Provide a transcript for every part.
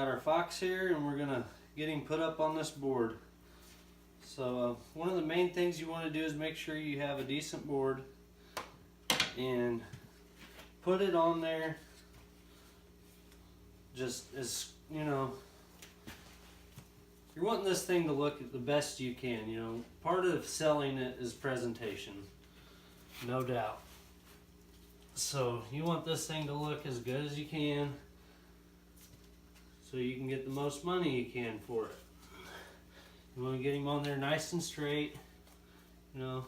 got our fox here, and we're gonna get him put up on this board. So one of the main things you want to do is make sure you have a decent board and put it on there just as, you know, you're wanting this thing to look the best you can. You know, part of selling it is presentation, no doubt. So you want this thing to look as good as you can so you can get the most money you can for it. You want to get him on there nice and straight. You know,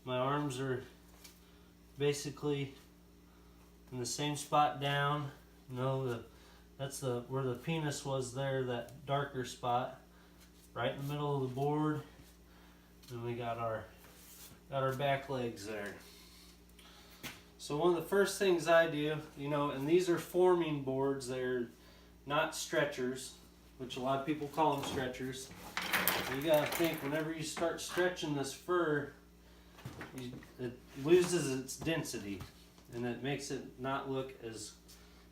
my arms are basically in the same spot down. You know, that's where the penis was there, that darker spot, right in the middle of the board. And we got our back legs there. So one of the first things I do, you know, and these are forming boards, they're not stretchers, which a lot of people call them stretchers. You gotta think, whenever you start stretching this fur, it loses its density, and it makes it not look as,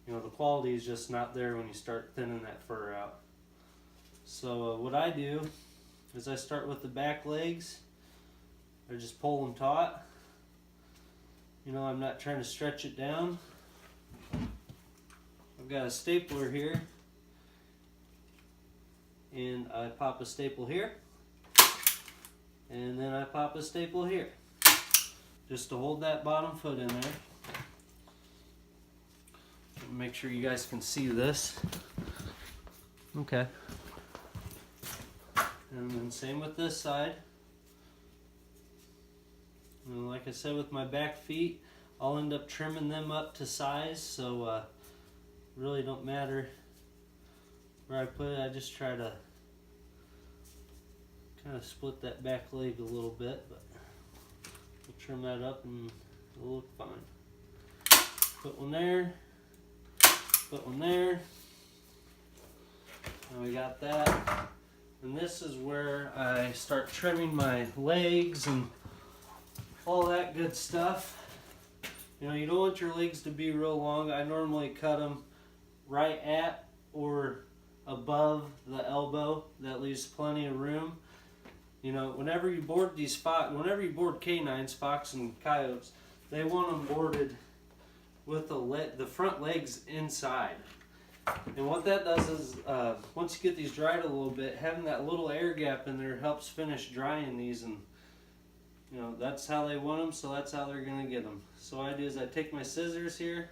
you know, the quality is just not there when you start thinning that fur out. So what I do is I start with the back legs. I just pull them taut. You know, I'm not trying to stretch it down. I've got a stapler here, and I pop a staple here, and then I pop a staple here, just to hold that bottom foot in there. Make sure you guys can see this. Okay. And then same with this side. And like I said, with my back feet, I'll end up trimming them up to size, so really don't matter where I put it. I just try to kind of split that back leg a little bit, but we'll trim that up and it'll look fine. Put one there, put one there, and we got that. And this is where I start trimming my legs and all that good stuff. You know, you don't want your legs to be real long. I normally cut them right at or above the elbow. That leaves plenty of room. You know, whenever you board canines, fox and coyotes, they want them boarded with the front legs inside. And what that does is, once you get these dried a little bit, having that little air gap in there helps finish drying these, and you know, that's how they want them, so that's how they're going to get them. So what I do is I take my scissors here,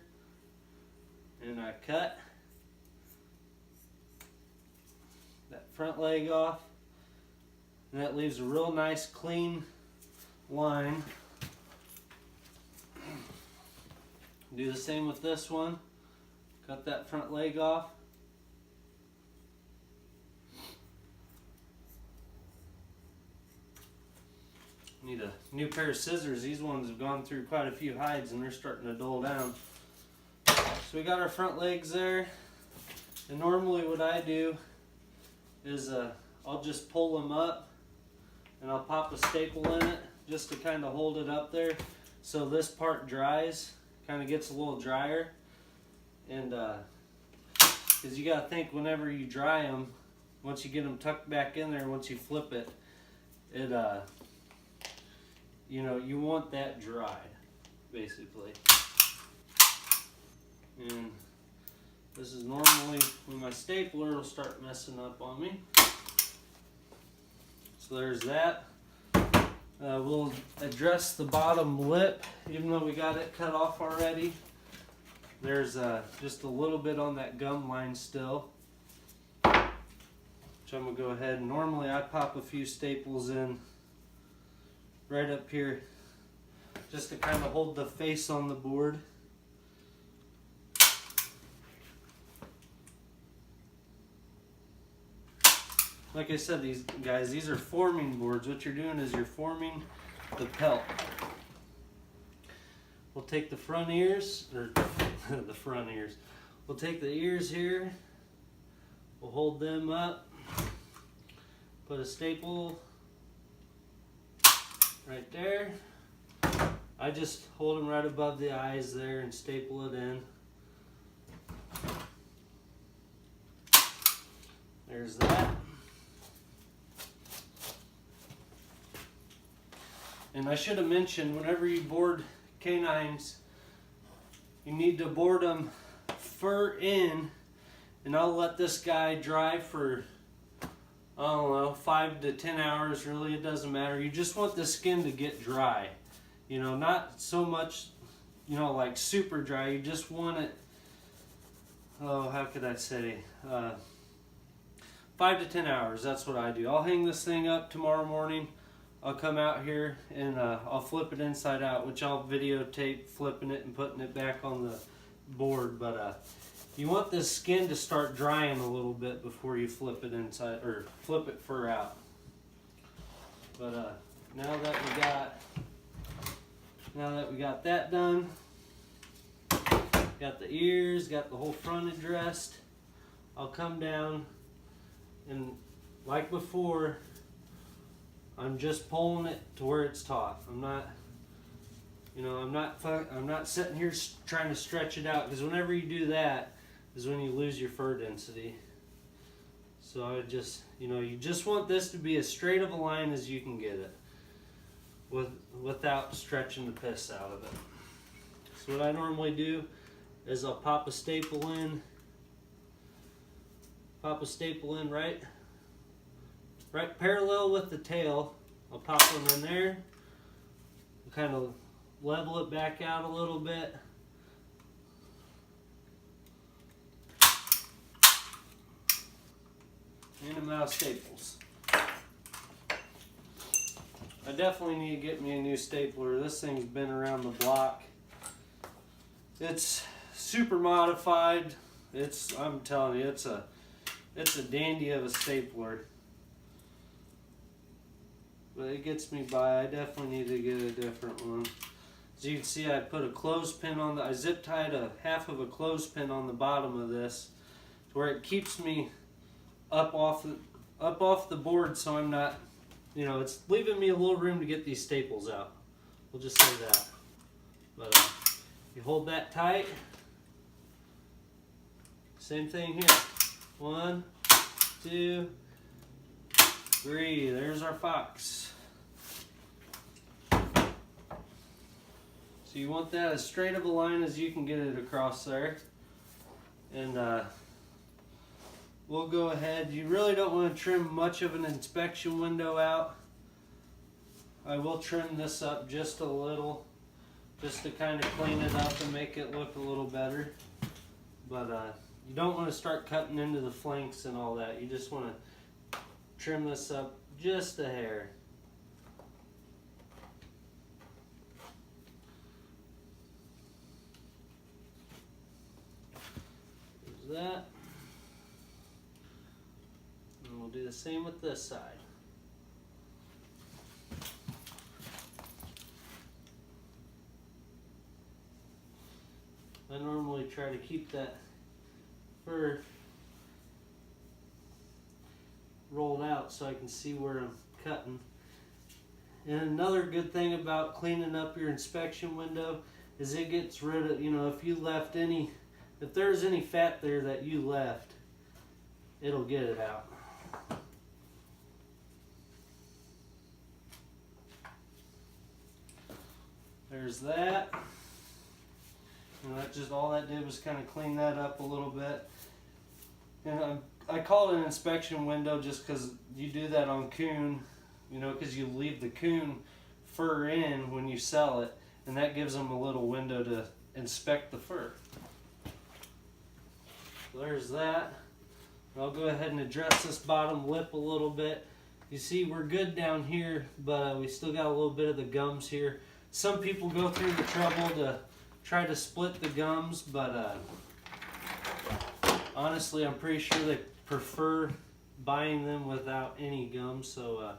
and I cut that front leg off, and that leaves a real nice clean line. Do the same with this one. Cut that front leg off. Need a new pair of scissors. These ones have gone through quite a few hides and they're starting to dull down. So we got our front legs there. And normally what I do is I'll just pull them up and I'll pop a staple in it just to kind of hold it up there so this part dries, kind of gets a little drier. And because you got to think, whenever you dry them, once you get them tucked back in there, once you flip it, you know, you want that dried, basically. And this is normally when my stapler will start messing up on me. So there's that. We'll address the bottom lip, even though we got it cut off already. There's just a little bit on that gum line still, which I'm going to go ahead and normally I pop a few staples in right up here just to kind of hold the face on the board. Like I said, these are forming boards. What you're doing is you're forming the pelt. We'll take the front ears, or the front ears. We'll take the ears here, we'll hold them up, put a staple right there. I just hold them right above the eyes there and staple it in. There's that. And I should have mentioned, whenever you board canines, you need to board them fur in, and I'll let this guy dry for, I don't know, 5 to 10 hours. Really, it doesn't matter. You just want the skin to get dry. You know, not so much, you know, like super dry. You just want it, oh, how could I say, 5 to 10 hours. That's what I do. I'll hang this thing up tomorrow morning. I'll come out here and I'll flip it inside out, which I'll videotape flipping it and putting it back on the board. But you want this skin to start drying a little bit before you flip it inside, or flip it fur out. But now that we got that done, got the ears, got the whole front addressed, I'll come down and, like before, I'm just pulling it to where it's taut. I'm not, you know, I'm not sitting here trying to stretch it out, because whenever you do that is when you lose your fur density. So I just, you know, you just want this to be as straight of a line as you can get it, without stretching the piss out of it. So what I normally do is I'll pop a staple in right parallel with the tail. I'll pop them in there, kind of level it back out a little bit. And I'm out of staples. I definitely need to get me a new stapler. This thing's been around the block. It's super modified. I'm telling you, it's a dandy of a stapler. But it gets me by. I definitely need to get a different one. As you can see, I put a clothespin on I zip tied a half of a clothespin on the bottom of this, to where it keeps me up off the board, so I'm not, you know, it's leaving me a little room to get these staples out. We'll just say that. But you hold that tight. Same thing here. 1, 2, 3. There's our fox. So you want that as straight of a line as you can get it across there. And we'll go ahead. You really don't want to trim much of an inspection window out. I will trim this up just a little, just to kind of clean it up and make it look a little better. But you don't want to start cutting into the flanks and all that. You just want to trim this up just a hair. There's that. And we'll do the same with this side. I normally try to keep that fur rolled out so I can see where I'm cutting. And another good thing about cleaning up your inspection window is it gets rid of, you know, if there's any fat there that you left, it'll get it out. There's that. And that just, all that did was kind of clean that up a little bit. And I call it an inspection window just because you do that on coon, you know, because you leave the coon fur in when you sell it, and that gives them a little window to inspect the fur. So there's that. I'll go ahead and address this bottom lip a little bit. You see, we're good down here, but we still got a little bit of the gums here. Some people go through the trouble to try to split the gums, but honestly, I'm pretty sure they prefer buying them without any gums, so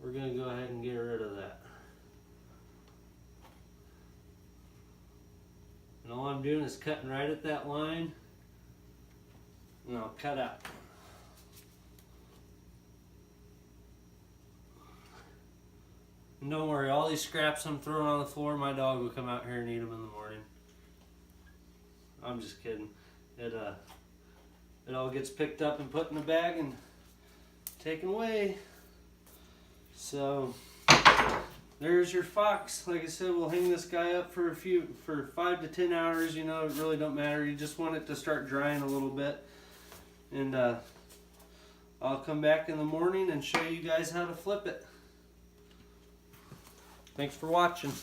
we're going to go ahead and get rid of that. And all I'm doing is cutting right at that line, and I'll cut out. And don't worry, all these scraps I'm throwing on the floor, my dog will come out here and eat them in the morning. I'm just kidding. it all gets picked up and put in a bag and taken away. So there's your fox. Like I said, we'll hang this guy up for 5 to 10 hours. You know, it really don't matter. You just want it to start drying a little bit. And I'll come back in the morning and show you guys how to flip it. Thanks for watching.